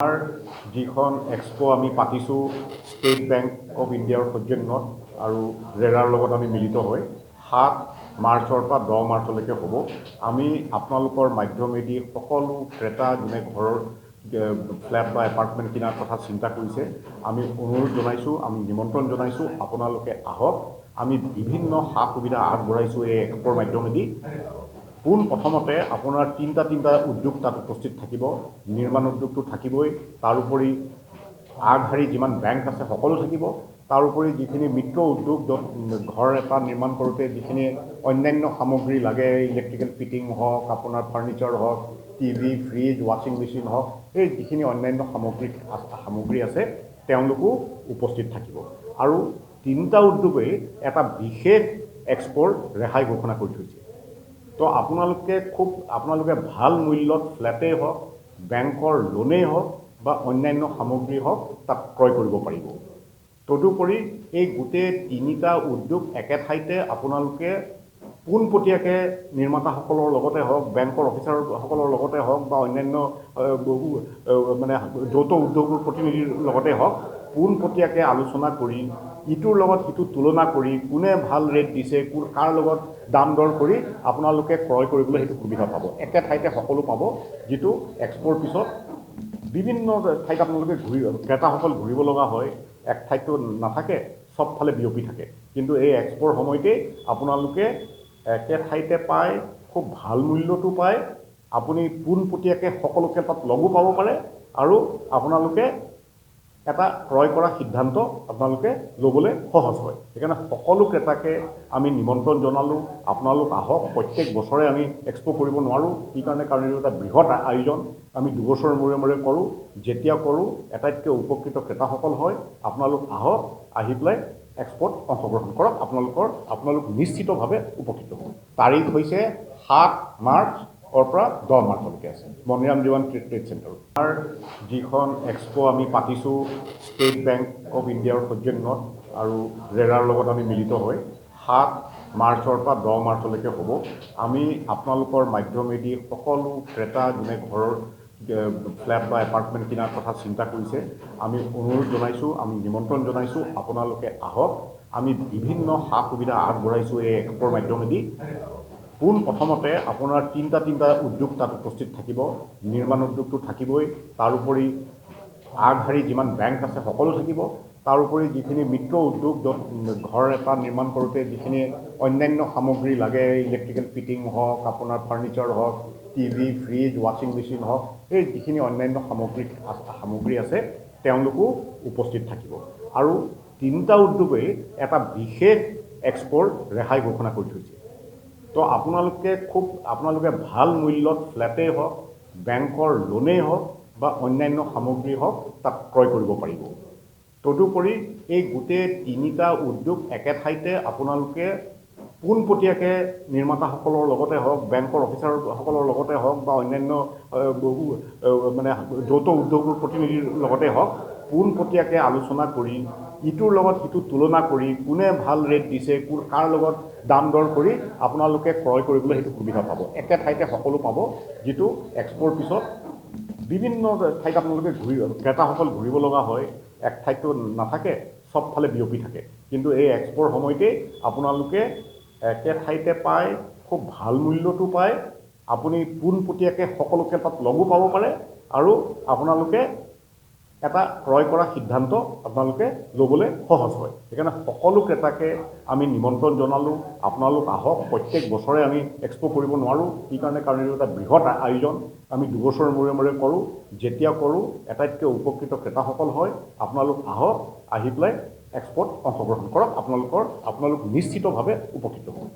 আমাৰ যিখন এক্সপো আমি পাতিছোঁ ষ্টেট বেংক অফ ইণ্ডিয়াৰ সৌজন্যত আৰু ৰেৰাৰ লগত আমি মিলিত হৈ 7 মাৰ্চৰ পৰা 10 মাৰ্চলৈকে হ'ব। আমি আপোনালোকৰ মাধ্যমেদি সকলো ক্ৰেতা যোনে ঘৰৰ ফ্লেট বা এপাৰ্টমেণ্ট কিনাৰ কথা চিন্তা কৰিছে আমি অনুৰোধ জনাইছোঁ, আমি নিমন্ত্ৰণ জনাইছোঁ, আপোনালোকে আহক। আমি বিভিন্ন সা সুবিধা আগবঢ়াইছোঁ এই এক্সপোৰ মাধ্যমেদি। পোনপ্ৰথমতে আপোনাৰ তিনিটা উদ্যোগ তাত উপস্থিত থাকিব। নিৰ্মাণ উদ্যোগটো থাকিবই, তাৰোপৰি আগশাৰী যিমান বেংক আছে সকলো থাকিব। তাৰোপৰি যিখিনি মিত্ৰ উদ্যোগ য'ত ঘৰ এটা নিৰ্মাণ কৰোঁতে যিখিনি অন্যান্য সামগ্ৰী লাগে, ইলেক্ট্ৰিকেল ফিটিং হওক, আপোনাৰ ফাৰ্নিচাৰ হওক, টিভি, ফ্ৰিজ, ৱাশ্বিং মেচিন হওক, এই যিখিনি অন্যান্য সামগ্ৰী আছে তেওঁলোকো উপস্থিত থাকিব। আৰু তিনিটা উদ্যোগেই এটা বিশেষ এক্সপোৰ ৰেহাই ঘোষণা কৰি থৈছে। তো আপোনালোকে ভাল মূল্যত ফ্লেটেই হওক, বেংকৰ লোনেই হওক বা অন্যান্য সামগ্ৰী হওক তাত ক্ৰয় কৰিব পাৰিব। তদুপৰি এই গোটেই তিনিটা উদ্যোগ একে ঠাইতে আপোনালোকে পোনপটীয়াকৈ নিৰ্মাতাসকলৰ লগতে হওক, বেংকৰ অফিচাৰসকলৰ লগতে হওক বা অন্যান্য মানে যৌথ উদ্যোগৰ প্ৰতিনিধিৰ লগতে হওক পোনপটীয়াকৈ আলোচনা কৰি ইটোৰ লগত সিটো তুলনা কৰি কোনে ভাল ৰেট দিছে, কাৰ লগত দাম দৰ কৰি আপোনালোকে ক্ৰয় কৰিবলৈ সেইটো সুবিধা পাব। একে ঠাইতে সকলো পাব, যিটো এক্সপোৰ পিছত বিভিন্ন ঠাইত আপোনালোকে ক্ৰেতাসকল ঘূৰিব লগা হয়, এক ঠাইতো নাথাকে, চবফালে বিয়পি থাকে। কিন্তু এই এক্সপোৰ সময়তেই আপোনালোকে একে ঠাইতে পায়, খুব ভাল মূল্যটো পায়, আপুনি পোনপটীয়াকৈ সকলোকে তাত লগো পাব পাৰে আৰু আপোনালোকে এটা ক্ৰয় কৰা সিদ্ধান্ত আপোনালোকে ল'বলৈ সহজ হয়। সেইকাৰণে সকলো ক্ৰেতাকে আমি নিমন্ত্ৰণ জনালোঁ, আপোনালোক আহক। প্ৰত্যেক বছৰে আমি এক্সপো কৰিব নোৱাৰোঁ, কাৰণ এইটো এটা বৃহৎ আয়োজন। আমি 2 বছৰৰ মূৰে কৰোঁ। যেতিয়া কৰোঁ আটাইতকৈ উপকৃত ক্ৰেতাসকল হয়। আপোনালোক আহক, আহি পেলাই এক্সপোত অংশগ্ৰহণ কৰক, আপোনালোক নিশ্চিতভাৱে উপকৃত হ'ব। তাৰিখ হৈছে 7 মাৰ্চৰ পৰা 10 মাৰ্চলৈকে আছে, মণিৰাম দেৱান ট্ৰেড চেণ্টাৰ। আমাৰ যিখন এক্সপো আমি পাতিছোঁ ষ্টেট বেংক অফ ইণ্ডিয়াৰ সৌজন্যত আৰু ৰেৰাৰ লগত আমি মিলিত হৈ 7 মাৰ্চৰ পৰা 10 মাৰ্চলৈকে হ'ব। আমি আপোনালোকৰ মাধ্যমেদি সকলো ক্ৰেতা যোনে ঘৰৰ ফ্লেট বা এপাৰ্টমেণ্ট কিনাৰ কথা চিন্তা কৰিছে আমি অনুৰোধ জনাইছোঁ, আমি নিমন্ত্ৰণ জনাইছোঁ, আপোনালোকে আহক। আমি বিভিন্ন সা সুবিধা আগবঢ়াইছোঁ এই এক্সপোৰ মাধ্যমেদি। পোনপ্ৰথমতে আপোনাৰ তিনিটা উদ্যোগ তাত উপস্থিত থাকিব। নিৰ্মাণ উদ্যোগটো থাকিবই, তাৰোপৰি আগশাৰী যিমান বেংক আছে সকলো থাকিব। তাৰোপৰি যিখিনি মিত্ৰ উদ্যোগ য'ত ঘৰ এটা নিৰ্মাণ কৰোঁতে যিখিনি অন্যান্য সামগ্ৰী লাগে, ইলেক্ট্ৰিকেল ফিটিং হওক, আপোনাৰ ফাৰ্নিচাৰ হওক, টিভি, ফ্ৰিজ, ৱাশ্বিং মেচিন হওক, এই যিখিনি অন্যান্য সামগ্ৰী আছে তেওঁলোকো উপস্থিত থাকিব। আৰু তিনিটা উদ্যোগেই এটা বিশেষ এক্সপোৰ ৰেহাই ঘোষণা কৰি থৈছে। তো আপোনালোকে ভাল মূল্যত ফ্লেটেই হওক, বেংকৰ লোনেই হওক বা অন্যান্য সামগ্ৰী হওক তাত ক্ৰয় কৰিব পাৰিব। তদুপৰি এই গোটেই তিনিটা উদ্যোগ একে ঠাইতে আপোনালোকে পোনপটীয়াকৈ নিৰ্মাতাসকলৰ লগতে হওক, বেংকৰ অফিচাৰসকলৰ লগতে হওক বা অন্যান্য মানে যৌথ উদ্যোগৰ প্ৰতিনিধিৰ লগতে হওক পোনপটীয়াকৈ আলোচনা কৰি ইটোৰ লগত সিটো তুলনা কৰি কোনে ভাল ৰেট দিছে, কাৰ লগত দাম দৰ কৰি আপোনালোকে ক্ৰয় কৰিবলৈ সেইটো সুবিধা পাব। একে ঠাইতে সকলো পাব, যিটো এক্সপোৰ পিছত বিভিন্ন ঠাইত আপোনালোকে ক্ৰেতাসকল ঘূৰিব লগা হয়, এক ঠাইতো নাথাকে, চবফালে বিয়পি থাকে। কিন্তু এই এক্সপোৰ সময়তেই আপোনালোকে একে ঠাইতে পায়, খুব ভাল মূল্যটো পায়, আপুনি পোনপটীয়াকৈ সকলোকে তাত লগো পাব পাৰে আৰু আপোনালোকে এটা ক্ৰয় কৰা সিদ্ধান্ত আপোনালোকে ল'বলৈ সহজ হয়। সেইকাৰণে সকলো ক্ৰেতাকে আমি নিমন্ত্ৰণ জনালোঁ, আপোনালোক আহক। প্ৰত্যেক বছৰে আমি এক্সপো কৰিব নোৱাৰোঁ, কাৰণ এইটো এটা বৃহৎ আয়োজন। আমি 2 বছৰৰ মূৰে কৰোঁ। যেতিয়া কৰোঁ আটাইতকৈ উপকৃত ক্ৰেতাসকল হয়। আপোনালোক আহক, আহি পেলাই এক্সপোত অংশগ্ৰহণ কৰক, আপোনালোক নিশ্চিতভাৱে উপকৃত হ'ব।